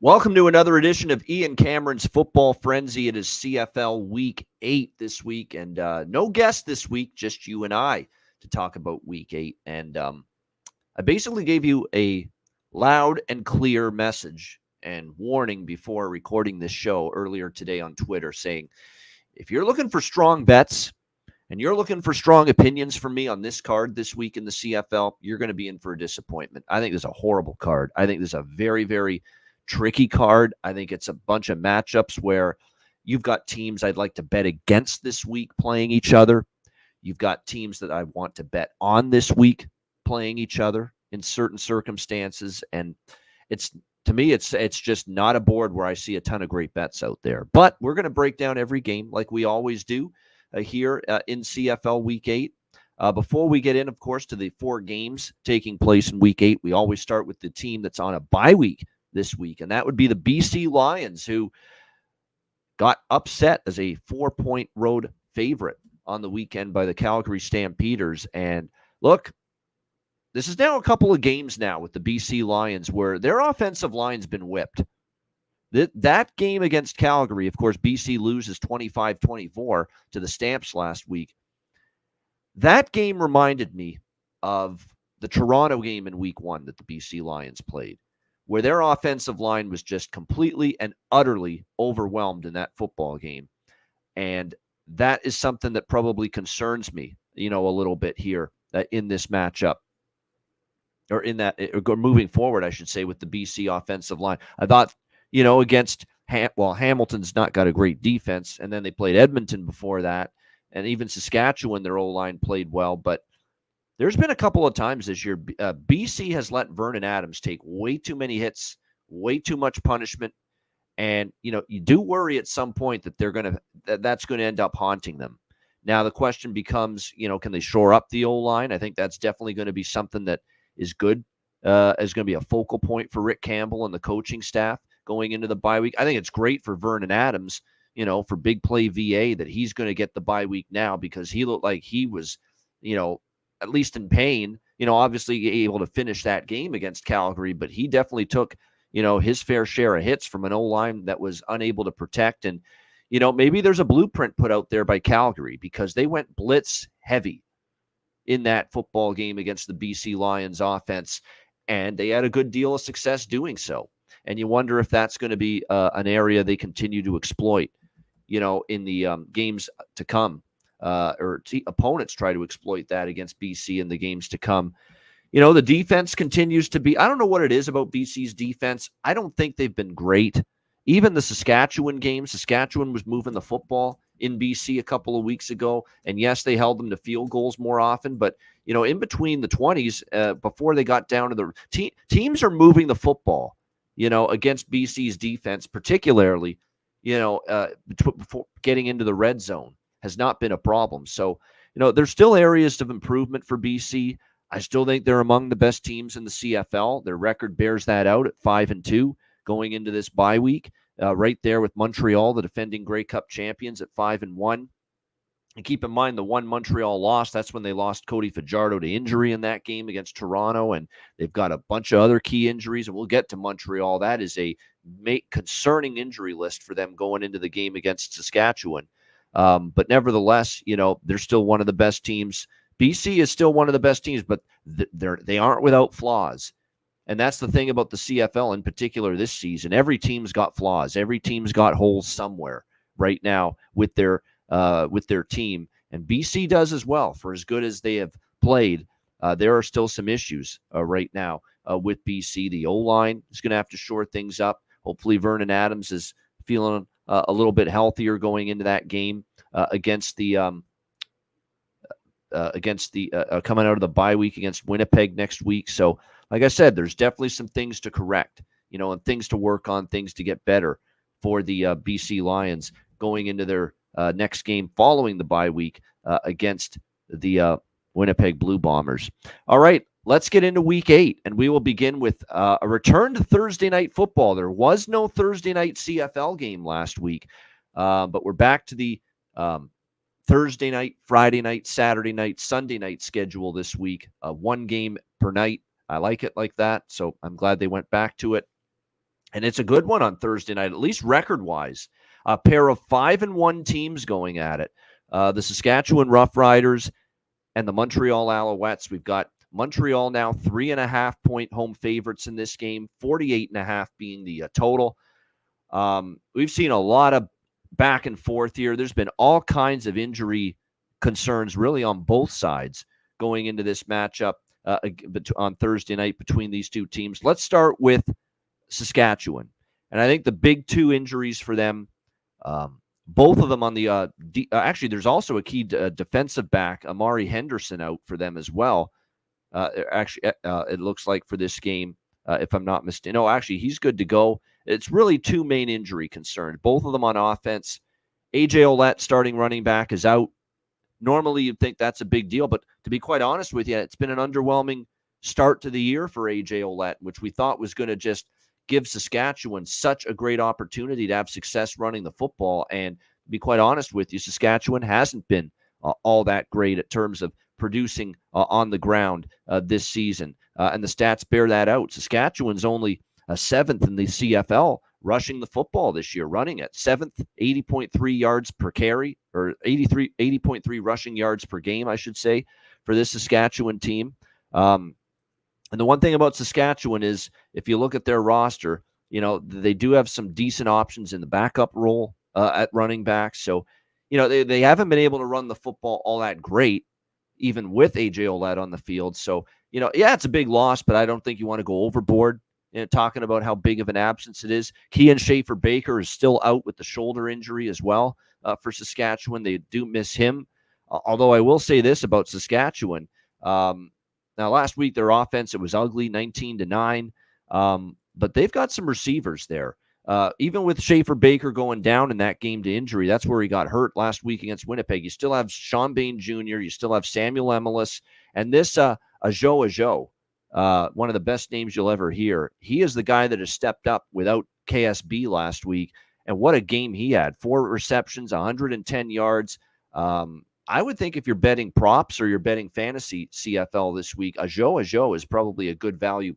Welcome to another edition of Ian Cameron's Football Frenzy. It is CFL Week 8 this week, and no guest this week, just you and I to talk about Week 8. And I basically gave you a loud and clear message and warning before recording this show earlier today on Twitter, saying, if you're looking for strong bets and you're looking for strong opinions from me on this card this week in the CFL, you're going to be in for a disappointment. I think this is a horrible card. I think this is a very, very tricky card. I think it's a bunch of matchups where you've got teams I'd like to bet against this week playing each other. You've got teams that I want to bet on this week playing each other in certain circumstances. And to me, it's just not a board where I see a ton of great bets out there. But we're going to break down every game like we always do here in CFL Week 8. Before we get in, of course, to the 4 games taking place in Week 8, we always start with the team that's on a bye week this week, and that would be the BC Lions, who got upset as a 4-point road favorite on the weekend by the Calgary Stampeders. And look, this is now a couple of games now with the BC Lions where their offensive line's been whipped. That game against Calgary, of course, BC loses 25-24 to the Stamps last week. That game reminded me of the Toronto game in Week 1 that the BC Lions played, where their offensive line was just completely and utterly overwhelmed in that football game. And that is something that probably concerns me, a little bit here in this matchup, or moving forward, I should say, with the BC offensive line. I thought, against, Hamilton's not got a great defense, and then they played Edmonton before that, and even Saskatchewan, their O-line played well, but there's been a couple of times this year BC has let Vernon Adams take way too many hits, way too much punishment, and you do worry at some point that that's going to end up haunting them. Now the question becomes, can they shore up the O-line? I think that's definitely going to be something that is good, is going to be a focal point for Rick Campbell and the coaching staff going into the bye week. I think it's great for Vernon Adams, for big play VA, that he's going to get the bye week now, because he looked like he was, at least in pain, obviously able to finish that game against Calgary, but he definitely took, his fair share of hits from an O-line that was unable to protect. And, maybe there's a blueprint put out there by Calgary, because they went blitz heavy in that football game against the BC Lions offense, and they had a good deal of success doing so. And you wonder if that's going to be an area they continue to exploit, in the games to come. Opponents try to exploit that against BC in the games to come. The defense continues to be, I don't know what it is about BC's defense. I don't think they've been great. Even the Saskatchewan game, Saskatchewan was moving the football in BC a couple of weeks ago. And yes, they held them to field goals more often, but in between the 20s, before they got down to the teams are moving the football, against BC's defense, particularly, before getting into the red zone has not been a problem. So, there's still areas of improvement for BC. I still think they're among the best teams in the CFL. Their record bears that out at 5-2 going into this bye week, right there with Montreal, the defending Grey Cup champions, at 5-1. And keep in mind, the one Montreal lost, that's when they lost Cody Fajardo to injury in that game against Toronto, and they've got a bunch of other key injuries, and we'll get to Montreal. That is a concerning injury list for them going into the game against Saskatchewan. But nevertheless, they're still one of the best teams. BC is still one of the best teams, but they aren't without flaws. And that's the thing about the CFL in particular this season. Every team's got flaws. Every team's got holes somewhere right now with their team. And BC does as well. For as good as they have played, there are still some issues right now with BC. The O-line is going to have to shore things up. Hopefully Vernon Adams is feeling a little bit healthier going into that game against the coming out of the bye week against Winnipeg next week. So, like I said, there's definitely some things to correct, and things to work on, things to get better for the BC Lions going into their next game following the bye week against the Winnipeg Blue Bombers. All right, let's get into Week 8, and we will begin with a return to Thursday night football. There was no Thursday night CFL game last week, but we're back to the Thursday night, Friday night, Saturday night, Sunday night schedule this week. One game per night. I like it like that, so I'm glad they went back to it. And it's a good one on Thursday night, at least record-wise. A pair of 5-1 teams going at it. The Saskatchewan Roughriders and the Montreal Alouettes. We've got Montreal now 3.5-point home favorites in this game, 48.5 being the total. We've seen a lot of back and forth here. There's been all kinds of injury concerns really on both sides going into this matchup on Thursday night between these two teams. Let's start with Saskatchewan. And I think the big two injuries for them, both of them on the actually, there's also a key defensive back, Amari Henderson, out for them as well. It looks like for this game, if I'm not mistaken. No, actually, he's good to go. It's really two main injury concerns, both of them on offense. AJ Ouellette, starting running back, is out. Normally, you'd think that's a big deal, but to be quite honest with you, it's been an underwhelming start to the year for AJ Ouellette, which we thought was going to just give Saskatchewan such a great opportunity to have success running the football. And to be quite honest with you, Saskatchewan hasn't been all that great in terms of producing on the ground this season. And the stats bear that out. Saskatchewan's only seventh in the CFL rushing the football this year, running at seventh, 80.3 yards per carry, or 80.3 rushing yards per game, I should say, for this Saskatchewan team. And the one thing about Saskatchewan is if you look at their roster, they do have some decent options in the backup role at running back. So, they haven't been able to run the football all that great, even with AJ Ouellette on the field. So, it's a big loss, but I don't think you want to go overboard talking about how big of an absence it is. Kean Schaefer-Baker is still out with the shoulder injury as well for Saskatchewan. They do miss him. Although I will say this about Saskatchewan. Now, last week, their offense, it was ugly, 19-9. But they've got some receivers there. Even with Schaefer-Baker going down in that game to injury, that's where he got hurt last week against Winnipeg. You still have Sean Bain Jr., you still have Samuel Emelis, and this Ajo, one of the best names you'll ever hear. He is the guy that has stepped up without KSB last week, and what a game he had. 4 receptions, 110 yards. I would think if you're betting props or you're betting fantasy CFL this week, Ajo is probably a good value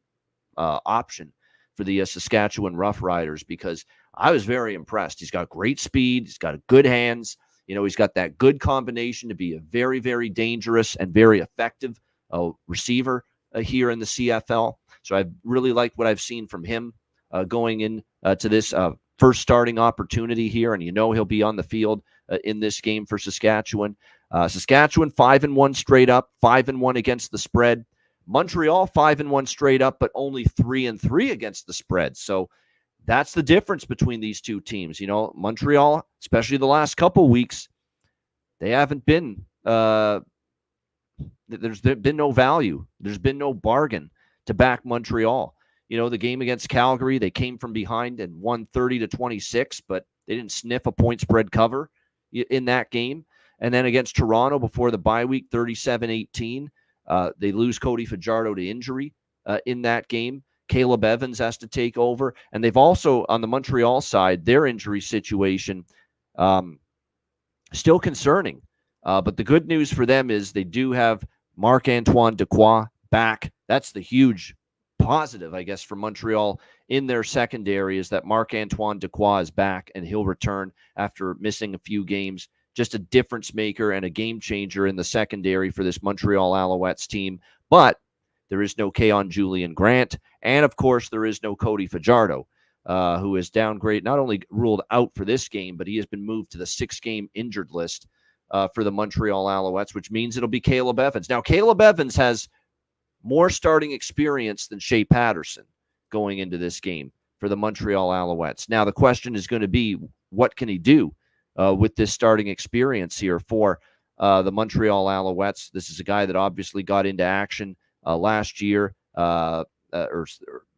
option for the Saskatchewan Roughriders, because I was very impressed. He's got great speed. He's got good hands. He's got that good combination to be a very, very dangerous and very effective receiver here in the CFL. So I really liked what I've seen from him going in to this first starting opportunity here, and he'll be on the field in this game for Saskatchewan. Saskatchewan 5-1 straight up, 5-1 against the spread. Montreal 5-1 straight up, but only 3-3 against the spread. So that's the difference between these two teams. Montreal, especially the last couple weeks, they haven't been. There's been no value. There's been no bargain to back Montreal. The game against Calgary, they came from behind and won 30-26, but they didn't sniff a point spread cover in that game. And then against Toronto before the bye week, 37-18. They lose Cody Fajardo to injury in that game. Caleb Evans has to take over. And they've also, on the Montreal side, their injury situation still concerning. But the good news for them is they do have Marc-Antoine Dequoy back. That's the huge positive, I guess, for Montreal in their secondary, is that Marc-Antoine Dequoy is back and he'll return after missing a few games. Just a difference maker and a game changer in the secondary for this Montreal Alouettes team. But there is no Keon Julian Grant. And, of course, there is no Cody Fajardo, who is downgraded, not only ruled out for this game, but he has been moved to the 6-game injured list for the Montreal Alouettes, which means it'll be Caleb Evans. Now, Caleb Evans has more starting experience than Shea Patterson going into this game for the Montreal Alouettes. Now, the question is going to be, what can he do with this starting experience here for the Montreal Alouettes? This is a guy that obviously got into action last year, or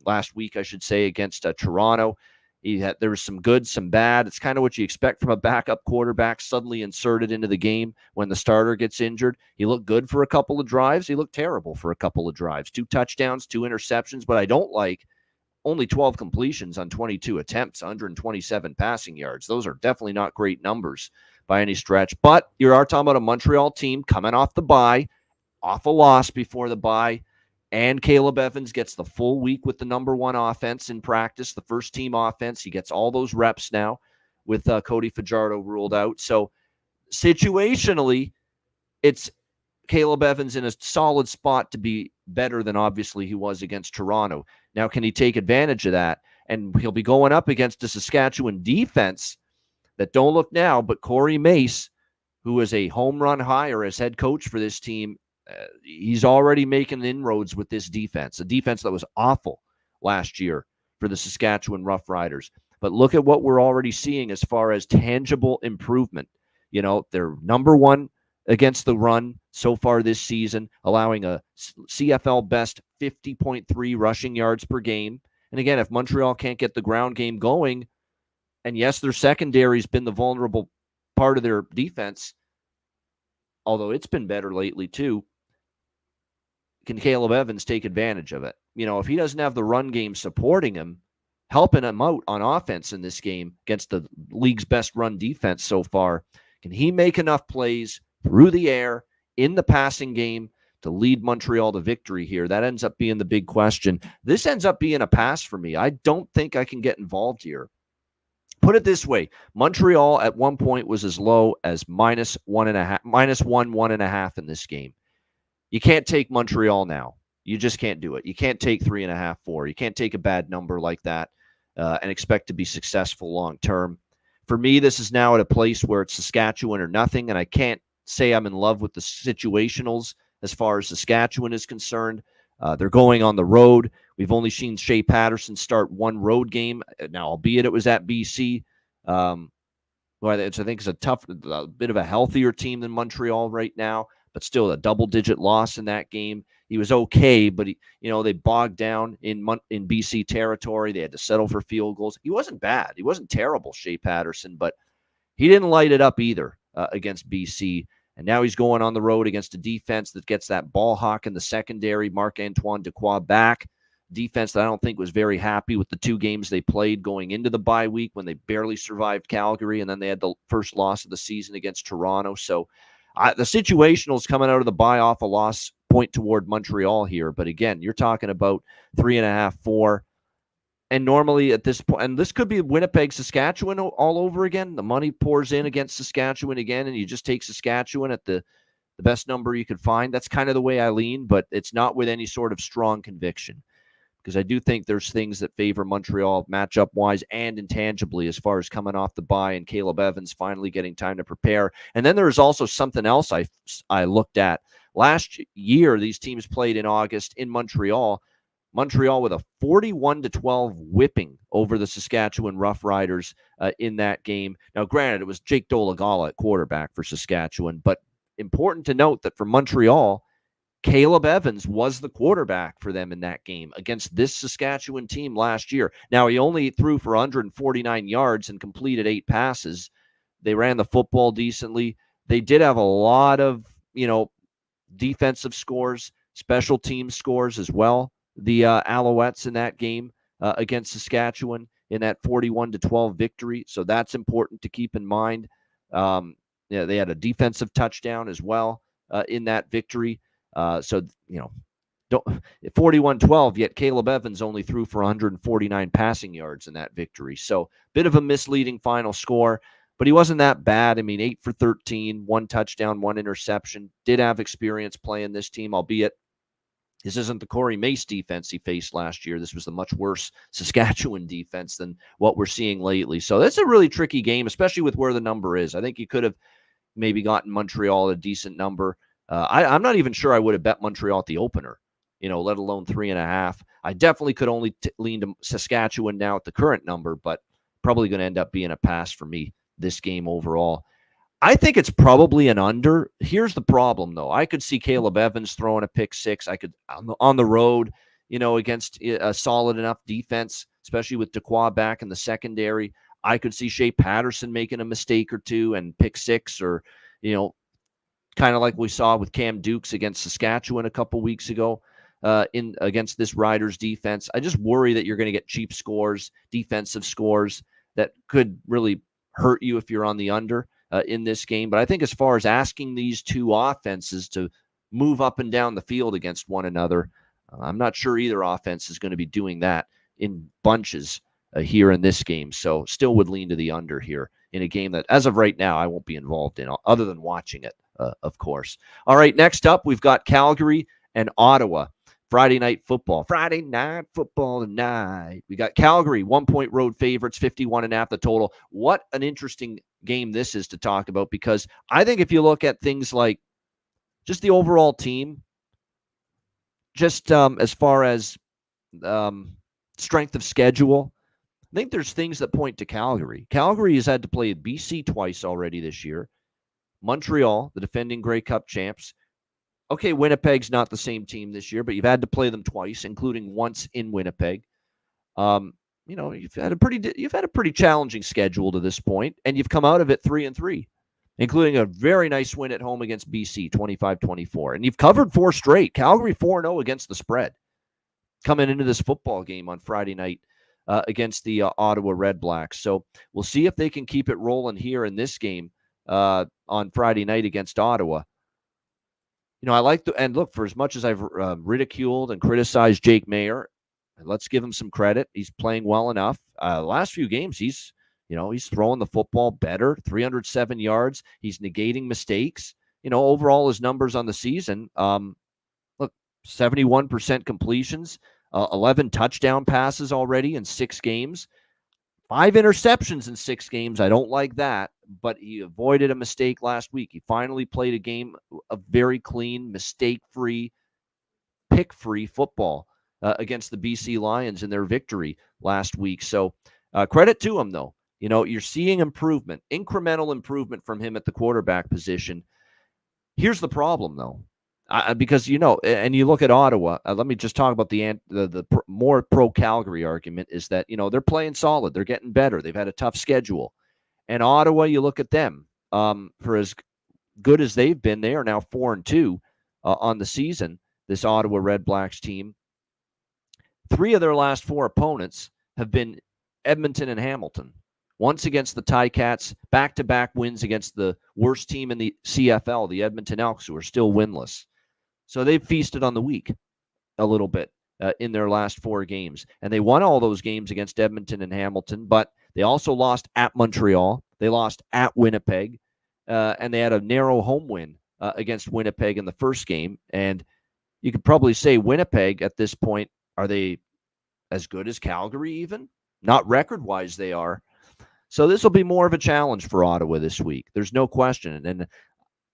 last week, I should say, against Toronto. There was some good, some bad. It's kind of what you expect from a backup quarterback suddenly inserted into the game when the starter gets injured. He looked good for a couple of drives. He looked terrible for a couple of drives. 2 touchdowns, 2 interceptions. But I don't like only 12 completions on 22 attempts, 127 passing yards. Those are definitely not great numbers by any stretch. But you are talking about a Montreal team coming off the bye, off a loss before the bye. and Caleb Evans gets the full week with the number one offense in practice, the first team offense. He gets all those reps now with Cody Fajardo ruled out. So situationally, it's Caleb Evans in a solid spot to be better than obviously he was against Toronto. Now, can he take advantage of that? And he'll be going up against a Saskatchewan defense that don't look now, but Corey Mace, who is a home run hire as head coach for this team, he's already making inroads with this defense, a defense that was awful last year for the Saskatchewan Roughriders. But look at what we're already seeing as far as tangible improvement. You know, they're number one against the run so far this season, allowing a CFL best 50.3 rushing yards per game. And again, if Montreal can't get the ground game going, and yes, their secondary's been the vulnerable part of their defense, although it's been better lately too, can Caleb Evans take advantage of it? You know, if he doesn't have the run game supporting him, helping him out on offense in this game against the league's best run defense so far, can he make enough plays through the air in the passing game to lead Montreal to victory here? That ends up being the big question. This ends up being a pass for me. I don't think I can get involved here. Put it this way, Montreal at one point was as low as -1.5, -1.5 in this game. You can't take Montreal now. You just can't do it. You can't take 3.5, 4. You can't take a bad number like that and expect to be successful long term. For me, this is now at a place where it's Saskatchewan or nothing, and I can't say I'm in love with the situationals as far as Saskatchewan is concerned. They're going on the road. We've only seen Shea Patterson start one road game. Now, albeit it was at BC, which I think is a bit of a healthier team than Montreal right now, but still a double-digit loss in that game. He was okay, but they bogged down in BC territory. They had to settle for field goals. He wasn't bad. He wasn't terrible, Shea Patterson, but he didn't light it up either against BC. And now he's going on the road against a defense that gets that ball hawk in the secondary, Marc-Antoine Dequoy back. Defense that I don't think was very happy with the two games they played going into the bye week when they barely survived Calgary, and then they had the first loss of the season against Toronto. So the situationals coming out of the bye off a loss point toward Montreal here. But again, you're talking about 3.5, 4. And normally at this point, and this could be Winnipeg, Saskatchewan all over again. The money pours in against Saskatchewan again, and you just take Saskatchewan at the best number you could find. That's kind of the way I lean, but it's not with any sort of strong conviction, because I do think there's things that favor Montreal matchup-wise and intangibly as far as coming off the bye and Caleb Evans finally getting time to prepare. And then there's also something else I looked at. Last year, these teams played in August in Montreal. Montreal with a 41-12 whipping over the Saskatchewan Roughriders in that game. Now, granted, it was Jake Dolegala at quarterback for Saskatchewan, but important to note that for Montreal, Caleb Evans was the quarterback for them in that game against this Saskatchewan team last year. Now, he only threw for 149 yards and completed 8 passes. They ran the football decently. They did have a lot of, defensive scores, special team scores as well. The Alouettes in that game against Saskatchewan in that 41-12 victory. So that's important to keep in mind. They had a defensive touchdown as well in that victory. 41-12, yet Caleb Evans only threw for 149 passing yards in that victory. So bit of a misleading final score, but he wasn't that bad. I mean, 8 for 13, 1 touchdown, 1 interception. Did have experience playing this team, albeit this isn't the Corey Mace defense he faced last year. This was the much worse Saskatchewan defense than what we're seeing lately. So that's a really tricky game, especially with where the number is. I think you could have maybe gotten Montreal a decent number. I'm not even sure I would have bet Montreal at the opener, let alone 3.5. I definitely could only lean to Saskatchewan now at the current number, but probably going to end up being a pass for me this game overall. I think it's probably an under. Here's the problem, though. I could see Caleb Evans throwing a pick 6. I could on the road, against a solid enough defense, especially with Dequoy back in the secondary. I could see Shea Patterson making a mistake or two and pick 6, or kind of like we saw with Cam Dukes against Saskatchewan a couple weeks ago against this Riders defense. I just worry that you're going to get cheap scores, defensive scores that could really hurt you if you're on the under in this game. But I think as far as asking these two offenses to move up and down the field against one another, I'm not sure either offense is going to be doing that in bunches here in this game. So still would lean to the under here in a game that, as of right now, I won't be involved in other than watching it, of course. All right, next up, we've got Calgary and Ottawa. Friday night football. Friday night football tonight. We got Calgary, 1-point road favorites, 51.5 the total. What an interesting game this is to talk about, because I think if you look at things like just the overall team, just as far as strength of schedule, I think there's things that point to Calgary. Calgary has had to play BC twice already this year. Montreal, the defending Grey Cup champs. Okay, Winnipeg's not the same team this year, but you've had to play them twice, including once in Winnipeg. You've had a pretty challenging schedule to this point, and you've come out of it 3-3, including a very nice win at home against BC, 25-24. And you've covered 4 straight. Calgary 4-0 against the spread coming into this football game on Friday night against the Ottawa Red Blacks. So we'll see if they can keep it rolling here in this game on Friday night against Ottawa. I like and look, for as much as I've ridiculed and criticized Jake Mayer, let's give him some credit. He's playing well enough. Last few games, he's throwing the football better, 307 yards. He's negating mistakes. Overall, his numbers on the season, look, 71% completions, 11 touchdown passes already in 6 games. 5 interceptions in 6 games. I don't like that, but he avoided a mistake last week. He finally played a game of very clean, mistake-free, pick-free football against the BC Lions in their victory last week. So credit to him, though. You're seeing improvement, incremental improvement from him at the quarterback position. Here's the problem, though. Because, and you look at Ottawa, let me just talk about the more pro-Calgary argument is that, they're playing solid. They're getting better. They've had a tough schedule. And Ottawa, you look at them, for as good as they've been, they are now 4-2 on the season, this Ottawa Red Blacks team. 3 of their last 4 opponents have been Edmonton and Hamilton. Once against the Ticats, back-to-back wins against the worst team in the CFL, the Edmonton Elks, who are still winless. So they've feasted on the weak a little bit in their last 4 games. And they won all those games against Edmonton and Hamilton, but they also lost at Montreal. They lost at Winnipeg, and they had a narrow home win against Winnipeg in the first game. And you could probably say Winnipeg at this point, are they as good as Calgary even? Not record-wise they are. So this will be more of a challenge for Ottawa this week. There's no question. And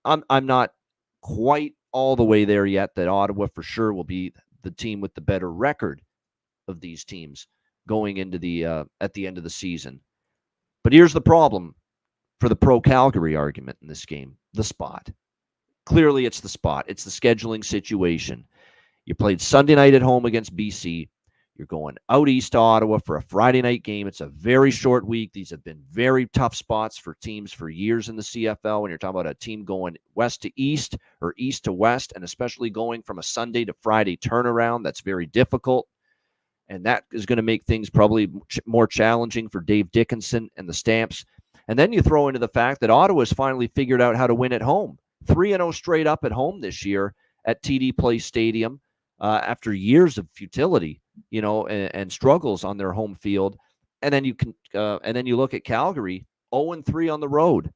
I'm not quite all the way there yet that Ottawa for sure will be the team with the better record of these teams going into the at the end of the season. But here's the problem for the pro-Calgary argument in this game: the spot. Clearly, it's the spot. It's the scheduling situation. You played Sunday night at home against BC. You're going out east to Ottawa for a Friday night game. It's a very short week. These have been very tough spots for teams for years in the CFL when you're talking about a team going west to east or east to west, and especially going from a Sunday to Friday turnaround. That's very difficult, and that is going to make things probably more challenging for Dave Dickinson and the Stamps. And then you throw into the fact that Ottawa's finally figured out how to win at home. 3-0 straight up at home this year at TD Place Stadium after years of futility, and struggles on their home field. And then you look at Calgary, 0-3 on the road.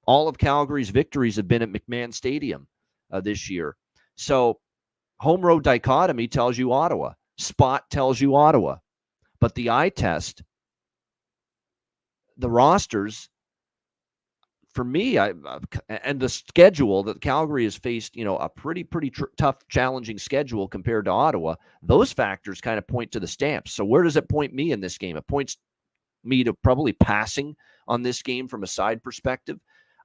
All of Calgary's victories have been at McMahon Stadium this year. So home road dichotomy tells you Ottawa. Spot tells you Ottawa. But the eye test, the rosters, for me, and the schedule that Calgary has faced, a pretty tough, challenging schedule compared to Ottawa. Those factors kind of point to the Stamps. So where does it point me in this game? It points me to probably passing on this game from a side perspective.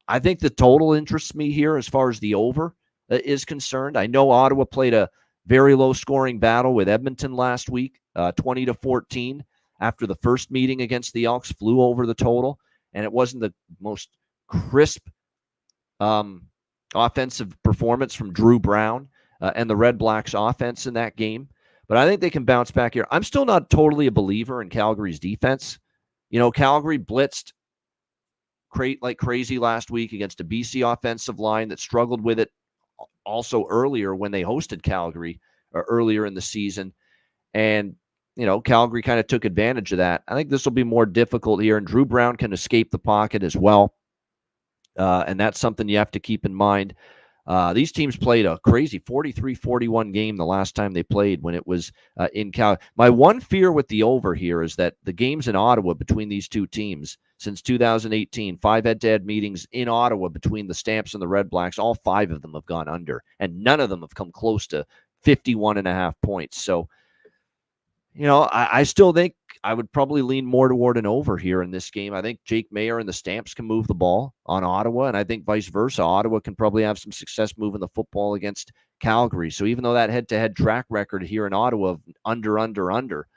I think the total interests me here as far as the over is concerned. I know Ottawa played a very low-scoring battle with Edmonton last week, 20-14. After the first meeting against the Elks, flew over the total, and it wasn't the most crisp offensive performance from Drew Brown and the Red Blacks offense in that game. But I think they can bounce back here. I'm still not totally a believer in Calgary's defense. Calgary blitzed like crazy last week against a BC offensive line that struggled with it also earlier when they hosted Calgary, earlier in the season. And, Calgary kind of took advantage of that. I think this will be more difficult here, and Drew Brown can escape the pocket as well. And that's something you have to keep in mind. These teams played a crazy 43-41 game the last time they played when it was in Calgary. My one fear with the over here is that the games in Ottawa between these two teams since 2018, 5 head-to-head meetings in Ottawa between the Stamps and the Red Blacks, all 5 of them have gone under, and none of them have come close to 51.5 points. So, I still think I would probably lean more toward an over here in this game. I think Jake Maier and the Stamps can move the ball on Ottawa, and I think vice versa. Ottawa can probably have some success moving the football against Calgary. So even though that head-to-head track record here in Ottawa of under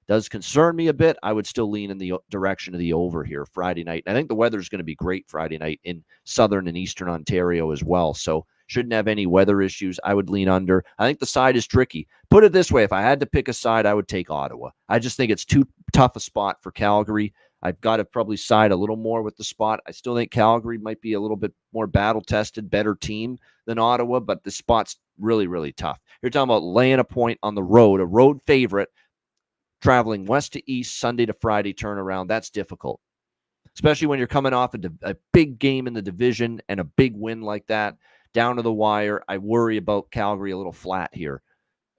does concern me a bit, I would still lean in the direction of the over here Friday night. And I think the weather is going to be great Friday night in southern and eastern Ontario as well. So shouldn't have any weather issues. I would lean under. I think the side is tricky. Put it this way, if I had to pick a side, I would take Ottawa. I just think it's too tough a spot for Calgary. I've got to probably side a little more with the spot. I still think Calgary might be a little bit more battle-tested, better team than Ottawa, but the spot's really, really tough. You're talking about laying a point on the road, a road favorite, traveling west to east, Sunday to Friday turnaround. That's difficult, especially when you're coming off a big game in the division and a big win like that. Down to the wire. I worry about Calgary a little flat here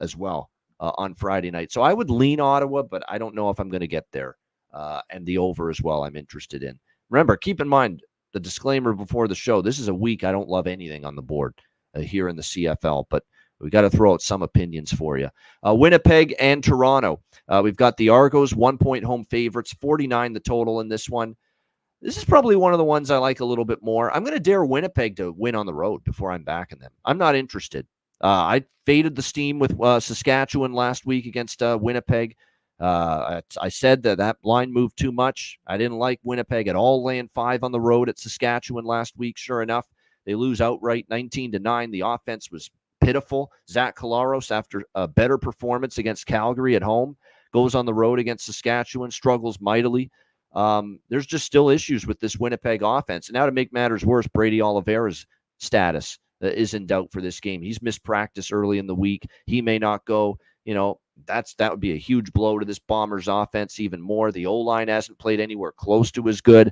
as well on Friday night. So I would lean Ottawa, but I don't know if I'm going to get there. And the over as well, I'm interested in. Remember, keep in mind the disclaimer before the show. This is a week I don't love anything on the board here in the CFL, but we got to throw out some opinions for you. Winnipeg and Toronto. We've got the Argos, 1-point home favorites, 49 the total in this one. This is probably one of the ones I like a little bit more. I'm going to dare Winnipeg to win on the road before I'm backing them. I'm not interested. I faded the steam with Saskatchewan last week against Winnipeg. I said that line moved too much. I didn't like Winnipeg at all laying 5 on the road at Saskatchewan last week. Sure enough, they lose outright 19-9. The offense was pitiful. Zach Collaros, after a better performance against Calgary at home, goes on the road against Saskatchewan, struggles mightily. There's just still issues with this Winnipeg offense. And now to make matters worse, Brady Oliveira's status is in doubt for this game. He's missed practice early in the week. He may not go. That would be a huge blow to this Bombers offense even more. The O-line hasn't played anywhere close to as good.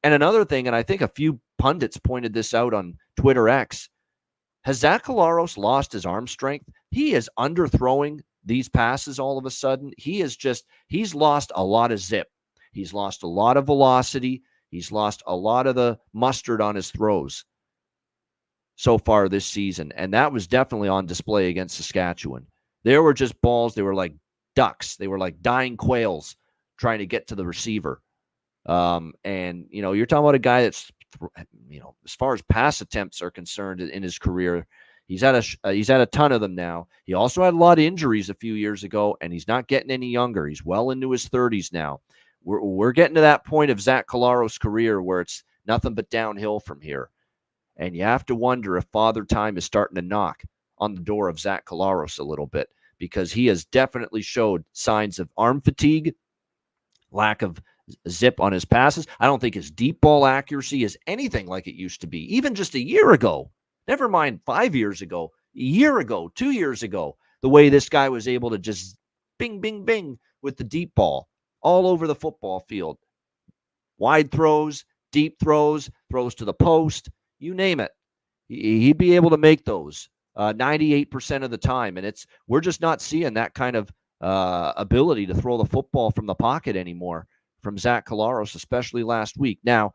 And another thing, and I think a few pundits pointed this out on Twitter X, has Zach Collaros lost his arm strength? He is underthrowing these passes all of a sudden. He's lost a lot of zip. He's lost a lot of velocity. He's lost a lot of the mustard on his throws so far this season. And that was definitely on display against Saskatchewan. There were just balls. They were like ducks. They were like dying quails trying to get to the receiver. And, you're talking about a guy that's, as far as pass attempts are concerned in his career, he's had a ton of them now. He also had a lot of injuries a few years ago, and he's not getting any younger. He's well into his 30s now. We're getting to that point of Zach Collaros' career where it's nothing but downhill from here. And you have to wonder if Father Time is starting to knock on the door of Zach Collaros a little bit, because he has definitely showed signs of arm fatigue, lack of zip on his passes. I don't think his deep ball accuracy is anything like it used to be, even just a year ago. Never mind 5 years ago, a year ago, 2 years ago, the way this guy was able to just bing, bing, bing with the deep ball all over the football field. Wide throws, deep throws, throws to the post, you name it. He'd be able to make those 98% of the time. And we're just not seeing that kind of ability to throw the football from the pocket anymore from Zach Collaros, especially last week. Now,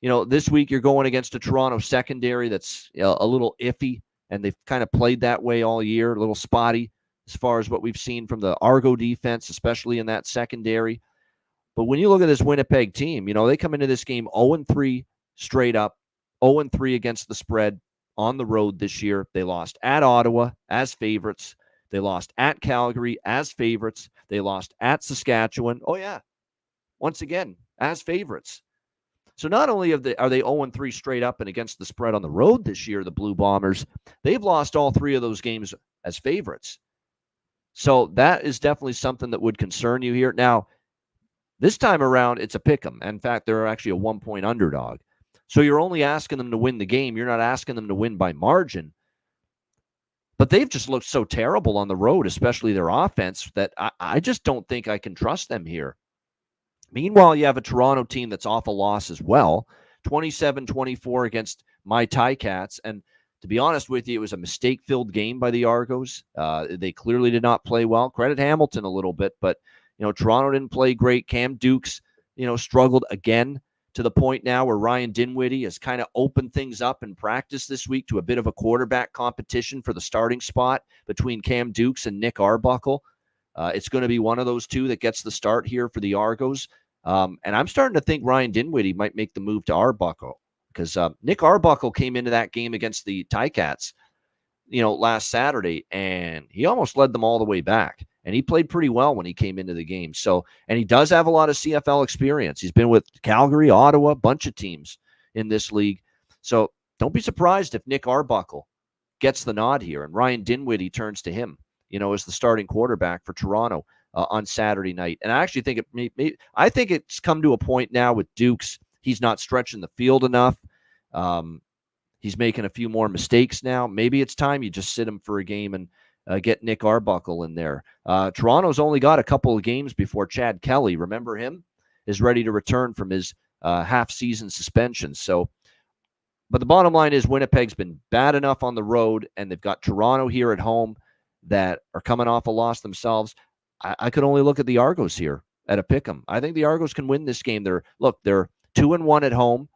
this week you're going against a Toronto secondary that's a little iffy, and they've kind of played that way all year, a little spotty as far as what we've seen from the Argo defense, especially in that secondary. But when you look at this Winnipeg team, they come into this game 0-3 straight up, 0-3 against the spread on the road this year. They lost at Ottawa as favorites. They lost at Calgary as favorites. They lost at Saskatchewan. Oh, yeah. Once again, as favorites. So not only are they 0-3 straight up and against the spread on the road this year, the Blue Bombers, they've lost all 3 of those games as favorites. So that is definitely something that would concern you here. Now, this time around, it's a pick 'em. In fact, they're actually a 1-point underdog. So you're only asking them to win the game. You're not asking them to win by margin. But they've just looked so terrible on the road, especially their offense, that I just don't think I can trust them here. Meanwhile, you have a Toronto team that's off a loss as well, 27-24 against my Ticats. And to be honest with you, it was a mistake-filled game by the Argos. They clearly did not play well. Credit Hamilton a little bit, but Toronto didn't play great. Cam Dukes, struggled again, to the point now where Ryan Dinwiddie has kind of opened things up in practice this week to a bit of a quarterback competition for the starting spot between Cam Dukes and Nick Arbuckle. It's going to be one of those two that gets the start here for the Argos. And I'm starting to think Ryan Dinwiddie might make the move to Arbuckle, because Nick Arbuckle came into that game against the Ticats, last Saturday, and he almost led them all the way back. And he played pretty well when he came into the game. So, and he does have a lot of CFL experience. He's been with Calgary, Ottawa, a bunch of teams in this league. So don't be surprised if Nick Arbuckle gets the nod here and Ryan Dinwiddie turns to him, as the starting quarterback for Toronto on Saturday night. And I actually think I think it's come to a point now with Dukes. He's not stretching the field enough. He's making a few more mistakes now. Maybe it's time you just sit him for a game and get Nick Arbuckle in there. Toronto's only got a couple of games before Chad Kelly, remember him, is ready to return from his half-season suspension. So, but the bottom line is Winnipeg's been bad enough on the road, and they've got Toronto here at home that are coming off a loss themselves. I could only look at the Argos here at a pick'em. I think the Argos can win this game. They're 2-1 at home.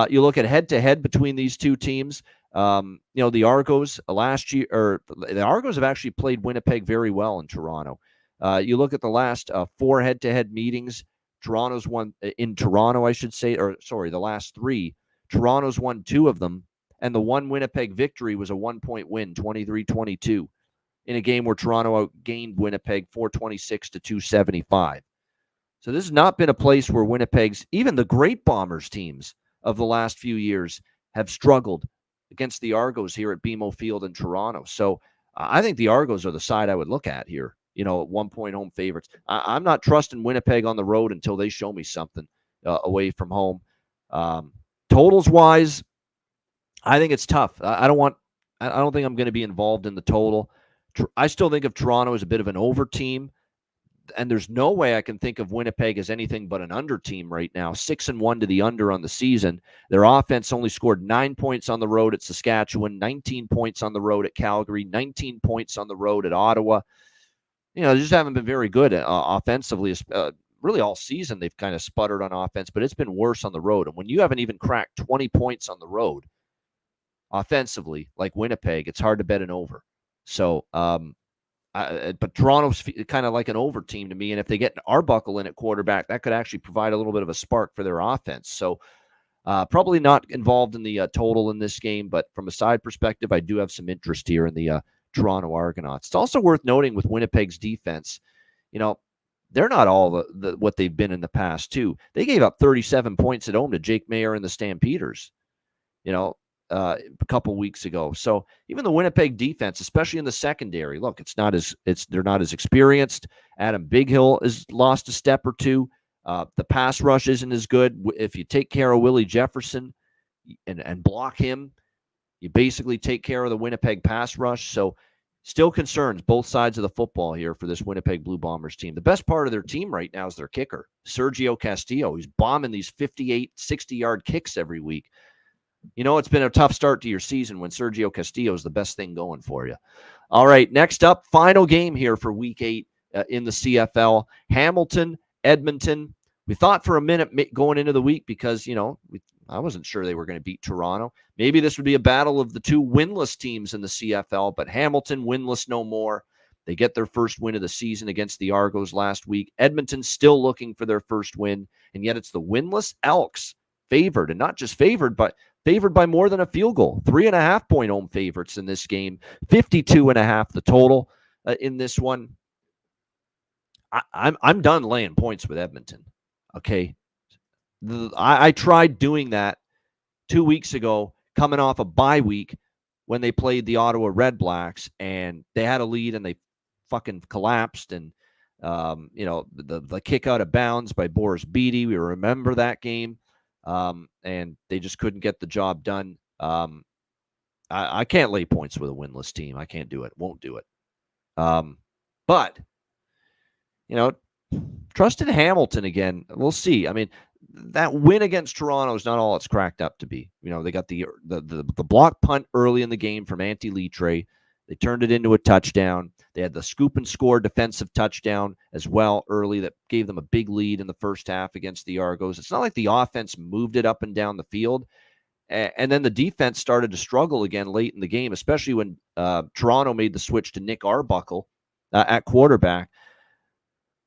You look at head-to-head between these two teams. The Argos last year, or the Argos have actually played Winnipeg very well in Toronto. You look at the last 4 head-to-head meetings. Toronto's won in Toronto, I should say, the last 3. Toronto's won 2 of them, and the one Winnipeg victory was a 1-point win, 23-22, in a game where Toronto outgained Winnipeg 426 to 275. So this has not been a place where Winnipeg's, even the great Bombers teams of the last few years, have struggled against the Argos here at BMO Field in Toronto. So I think the Argos are the side I would look at here, 1-point home favorites. I'm not trusting Winnipeg on the road until they show me something away from home. Totals-wise, I think it's tough. I don't think I'm going to be involved in the total. I still think of Toronto as a bit of an over team, and there's no way I can think of Winnipeg as anything but an under team right now. 6-1 to the under on the season. Their offense only scored 9 points on the road at Saskatchewan, 19 points on the road at Calgary, 19 points on the road at Ottawa. They just haven't been very good offensively. Really all season they've kind of sputtered on offense, but it's been worse on the road. And when you haven't even cracked 20 points on the road offensively, like Winnipeg, it's hard to bet an over. So, but Toronto's kind of like an over team to me. And if they get Arbuckle in at quarterback, that could actually provide a little bit of a spark for their offense. So probably not involved in the total in this game, but from a side perspective, I do have some interest here in the Toronto Argonauts. It's also worth noting with Winnipeg's defense, they're not all what they've been in the past too. They gave up 37 points at home to Jake Mayer and the Stampeders, a couple weeks ago. So even the Winnipeg defense, especially in the secondary, look, they're not as experienced. Adam Bighill has lost a step or two. The pass rush isn't as good. If you take care of Willie Jefferson and block him, you basically take care of the Winnipeg pass rush. So still concerns both sides of the football here for this Winnipeg Blue Bombers team. The best part of their team right now is their kicker, Sergio Castillo. He's bombing these 58, 60-yard kicks every week. It's been a tough start to your season when Sergio Castillo is the best thing going for you. All right, next up, final game here for Week 8 in the CFL. Hamilton, Edmonton. We thought for a minute going into the week because, I wasn't sure they were going to beat Toronto. Maybe this would be a battle of the 2 winless teams in the CFL, but Hamilton winless no more. They get their first win of the season against the Argos last week. Edmonton still looking for their first win, and yet it's the winless Elks favored, and not just favored, but favored by more than a field goal. 3.5-point home favorites in this game. 52.5 the total in this one. I'm done laying points with Edmonton. Okay, I tried doing that 2 weeks ago, coming off a bye week when they played the Ottawa Red Blacks, and they had a lead and they fucking collapsed. And the kick out of bounds by Boris Beattie, we remember that game. And they just couldn't get the job done. I can't lay points with a winless team. I can't do it. Won't do it. But, you know, trust in Hamilton again. We'll see. I mean, that win against Toronto is not all it's cracked up to be. You know, they got the block punt early in the game from Antti Litre. They turned it into a touchdown. They had the scoop and score defensive touchdown as well early that gave them a big lead in the first half against the Argos. It's not like the offense moved it up and down the field. And then the defense started to struggle again late in the game, especially when Toronto made the switch to Nick Arbuckle at quarterback.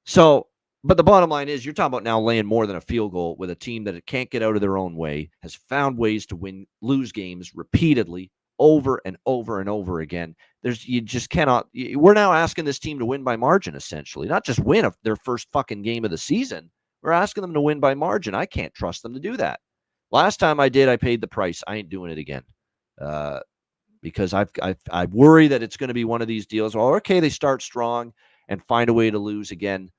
So, but the bottom line is you're talking about now laying more than a field goal with a team that can't get out of their own way, has found ways to lose games repeatedly over and over and over again. You just cannot. We're now asking this team to win by margin, essentially, not just win their first fucking game of the season. We're asking them to win by margin. I can't trust them to do that. Last time I did, I paid the price. I ain't doing it again because I worry that it's going to be one of these deals. Well, okay, they start strong and find a way to lose again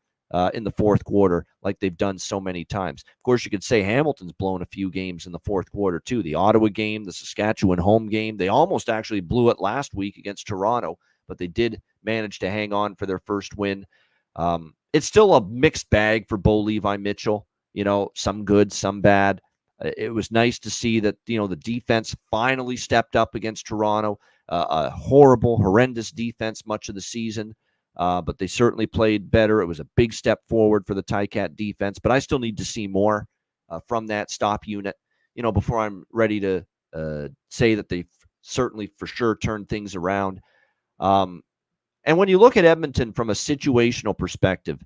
in the fourth quarter like they've done so many times. Of course, you could say Hamilton's blown a few games in the fourth quarter too. The Ottawa game, the Saskatchewan home game. They almost actually blew it last week against Toronto, but they did manage to hang on for their first win. It's still a mixed bag for Bo Levi Mitchell. You know, some good, some bad. It was nice to see that, you know, the defense finally stepped up against Toronto. A horrendous defense much of the season, but they certainly played better. It was a big step forward for the Ticat defense, but I still need to see more from that stop unit, you know, before I'm ready to say that they've certainly for sure turned things around. And when you look at Edmonton from a situational perspective,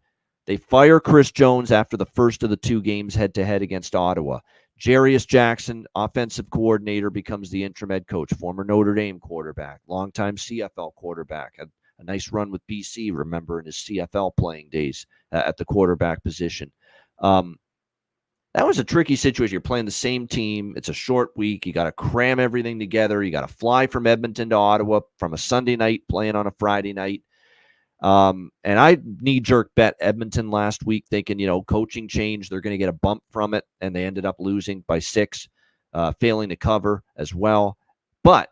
they fire Chris Jones after the first of the two games head-to-head against Ottawa. Jarius Jackson, offensive coordinator, becomes the interim head coach, former Notre Dame quarterback, longtime CFL quarterback, had a nice run with BC, remember, in his CFL playing days at the quarterback position. That was a tricky situation. You're playing the same team. It's a short week. You got to cram everything together. You got to fly from Edmonton to Ottawa from a Sunday night, playing on a Friday night. And I knee-jerk bet Edmonton last week thinking, you know, coaching change, they're going to get a bump from it, and they ended up losing by 6, failing to cover as well. But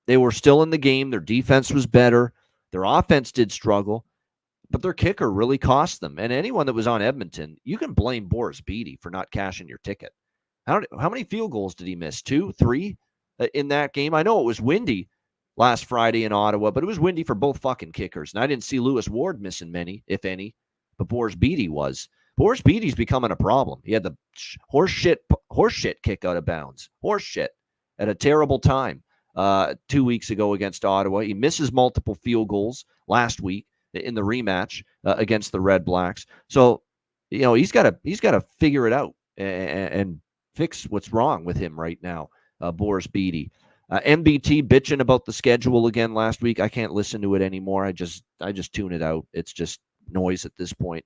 they were still in the game. Their defense was better. Their offense did struggle, but their kicker really cost them. And anyone that was on Edmonton, you can blame Boris Beatty for not cashing your ticket. How many field goals did he miss? 2, 3 in that game? I know it was windy last Friday in Ottawa, but it was windy for both fucking kickers. And I didn't see Lewis Ward missing many, if any, but Boris Beatty was. Boris Beatty's becoming a problem. He had the horse shit kick out of bounds. Horse shit at a terrible time 2 weeks ago against Ottawa. He misses multiple field goals last week in the rematch against the Red Blacks. So, you know, he's got to figure it out and fix what's wrong with him right now, Boris Beatty. MBT bitching about the schedule again last week. I can't listen to it anymore. I just tune it out. It's just noise at this point.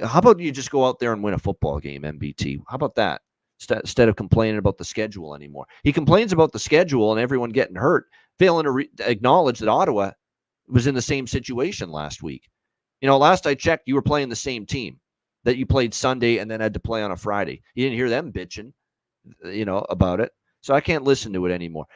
How about you just go out there and win a football game, MBT? How about that? Instead of complaining about the schedule anymore. He complains about the schedule and everyone getting hurt, failing to acknowledge that Ottawa was in the same situation last week. You know, last I checked, you were playing the same team that you played Sunday and then had to play on a Friday. You didn't hear them bitching, you know, about it. So I can't listen to it anymore.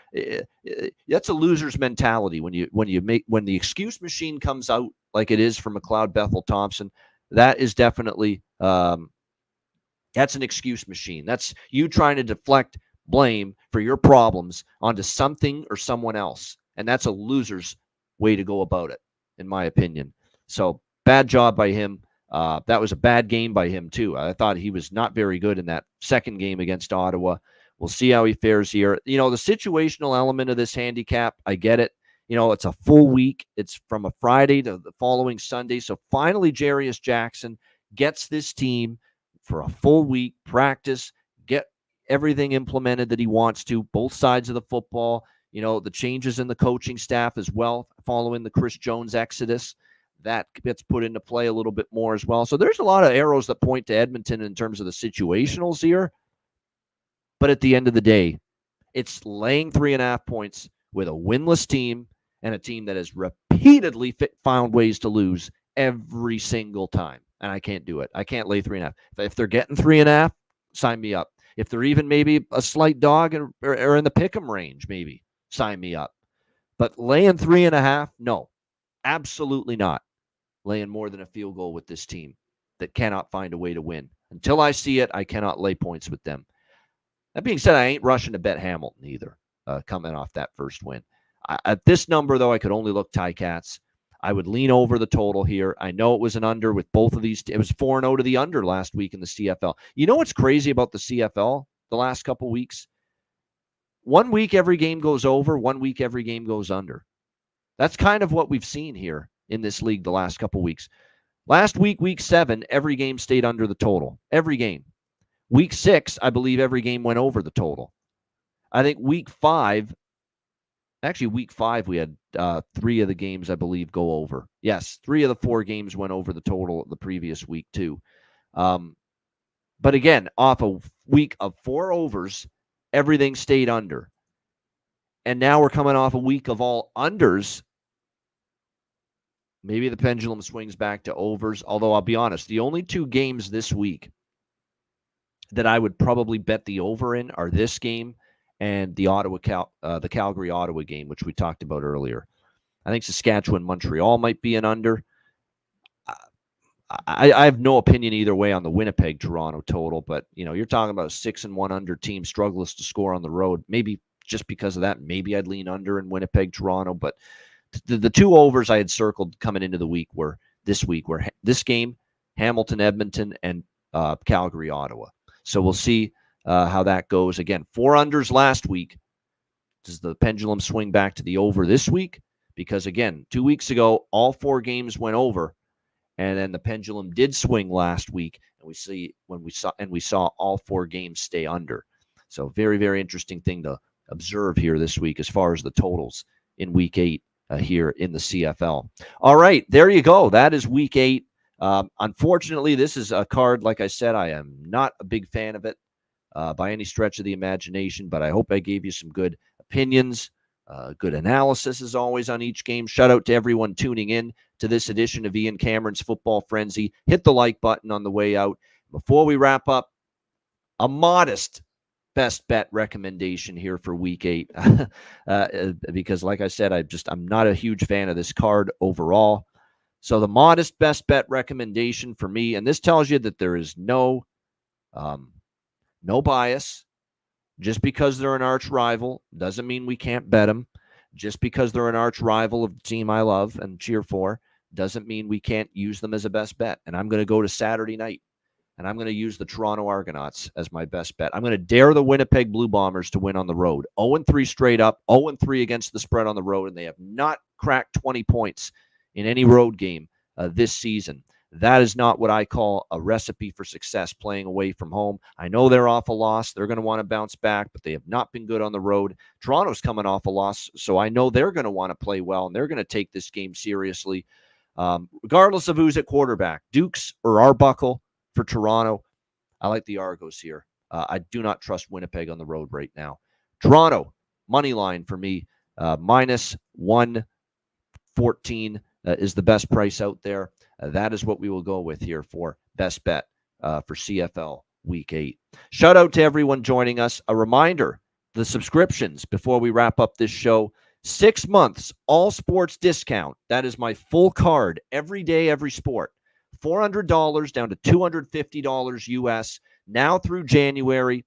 That's a loser's mentality when the excuse machine comes out like it is for McLeod Bethel Thompson. That is definitely that's an excuse machine. That's you trying to deflect blame for your problems onto something or someone else, and that's a loser's way to go about it, in my opinion. So bad job by him. That was a bad game by him too. I thought he was not very good in that second game against Ottawa. We'll see how he fares here. You know, the situational element of this handicap, I get it. You know, it's a full week. It's from a Friday to the following Sunday. So finally, Jarius Jackson gets this team for a full week, practice, get everything implemented that he wants to, both sides of the football. You know, the changes in the coaching staff as well, following the Chris Jones exodus. That gets put into play a little bit more as well. So there's a lot of arrows that point to Edmonton in terms of the situationals here. But at the end of the day, it's laying 3.5 points with a winless team and a team that has repeatedly found ways to lose every single time. And I can't do it. I can't lay 3.5. If they're getting 3.5, sign me up. If they're even maybe a slight dog or in the pick'em range, maybe sign me up. But laying 3.5, no, absolutely not. Laying more than a field goal with this team that cannot find a way to win. Until I see it, I cannot lay points with them. That being said, I ain't rushing to bet Hamilton either, coming off that first win. At this number, though, I could only look Ticats. I would lean over the total here. I know it was an under with both of these. It was 4-0 to the under last week in the CFL. You know what's crazy about the CFL the last couple weeks? 1 week every game goes over, 1 week every game goes under. That's kind of what we've seen here in this league the last couple weeks. Last week, week 7, every game stayed under the total. Every game. Week 6, I believe every game went over the total. I think week 5, we had 3 of the games, I believe, go over. Yes, 3 of the 4 games went over the total the previous week, too. But again, off a week of 4 overs, everything stayed under. And now we're coming off a week of all unders. Maybe the pendulum swings back to overs, although I'll be honest, the only 2 games this week that I would probably bet the over in are this game and the Calgary-Ottawa game, which we talked about earlier. I think Saskatchewan-Montreal might be an under. I have no opinion either way on the Winnipeg-Toronto total, but you're talking about a 6-1 under team struggles to score on the road. Maybe just because of that, maybe I'd lean under in Winnipeg-Toronto, but the 2 overs I had circled coming into the week were this game, Hamilton-Edmonton, and Calgary-Ottawa. So we'll see how that goes. Again, 4 unders last week. Does the pendulum swing back to the over this week? Because again, 2 weeks ago, all 4 games went over, and then the pendulum did swing last week, and we saw all 4 games stay under. So very, very interesting thing to observe here this week as far as the totals in week 8 here in the CFL. All right, there you go. That is week 8. Unfortunately, this is a card, like I said, I am not a big fan of it by any stretch of the imagination, but I hope I gave you some good opinions, good analysis as always on each game. Shout out to everyone tuning in to this edition of Ian Cameron's Football Frenzy. Hit the like button on the way out. Before we wrap up, a modest best bet recommendation here for week 8 because like I said, I'm not a huge fan of this card overall. So the modest best bet recommendation for me, and this tells you that there is no bias. Just because they're an arch rival doesn't mean we can't bet them. Just because they're an arch rival of the team I love and cheer for doesn't mean we can't use them as a best bet. And I'm going to go to Saturday night, and I'm going to use the Toronto Argonauts as my best bet. I'm going to dare the Winnipeg Blue Bombers to win on the road. 0-3 straight up, 0-3 against the spread on the road, and they have not cracked 20 points in any road game this season. That is not what I call a recipe for success playing away from home. I know they're off a loss. They're going to want to bounce back, but they have not been good on the road. Toronto's coming off a loss, so I know they're going to want to play well, and they're going to take this game seriously. Regardless of who's at quarterback, Dukes or Arbuckle for Toronto, I like the Argos here. I do not trust Winnipeg on the road right now. Toronto, money line for me, minus 114 is the best price out there. That is what we will go with here for best bet for CFL Week 8. Shout out to everyone joining us. A reminder, the subscriptions before we wrap up this show, 6 months, all sports discount. That is my full card, every day, every sport. $400 down to $250 US now through January.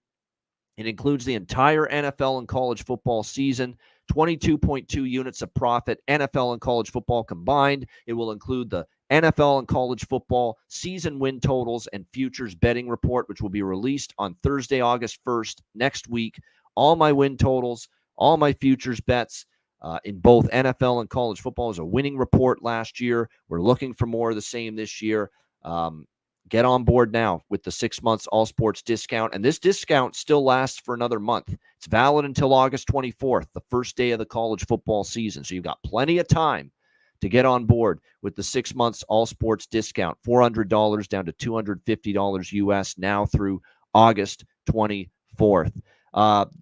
It includes the entire NFL and college football season, 22.2 units of profit, NFL and college football combined. It will include the NFL and college football season win totals and futures betting report, which will be released on Thursday, August 1st, next week. All my win totals, all my futures bets in both NFL and college football is a winning report last year. We're looking for more of the same this year. Get on board now with the 6 months all sports discount. And this discount still lasts for another month. It's valid until August 24th, the first day of the college football season. So you've got plenty of time to get on board with the 6 months all sports discount, $400 down to $250 US now through August 24th.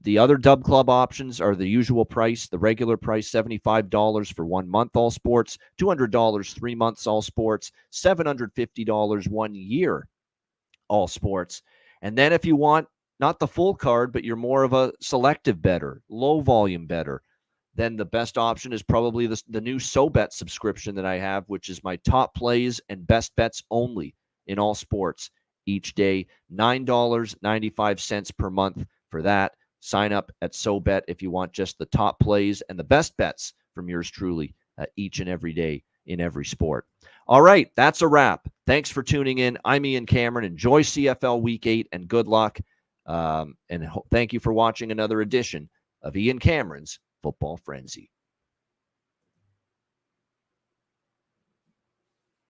The other Dub Club options are the usual price, the regular price, $75 for 1 month all sports, $200 3 months all sports, $750 1 year all sports. And then if you want not the full card, but you're more of a selective bettor, low volume bettor, then the best option is probably the new SoBet subscription that I have, which is my top plays and best bets only in all sports each day. $9.95 per month for that. Sign up at SoBet if you want just the top plays and the best bets from yours truly each and every day in every sport. All right, that's a wrap. Thanks for tuning in. I'm Ian Cameron. Enjoy CFL Week 8 and good luck. And thank you for watching another edition of Ian Cameron's Football Frenzy.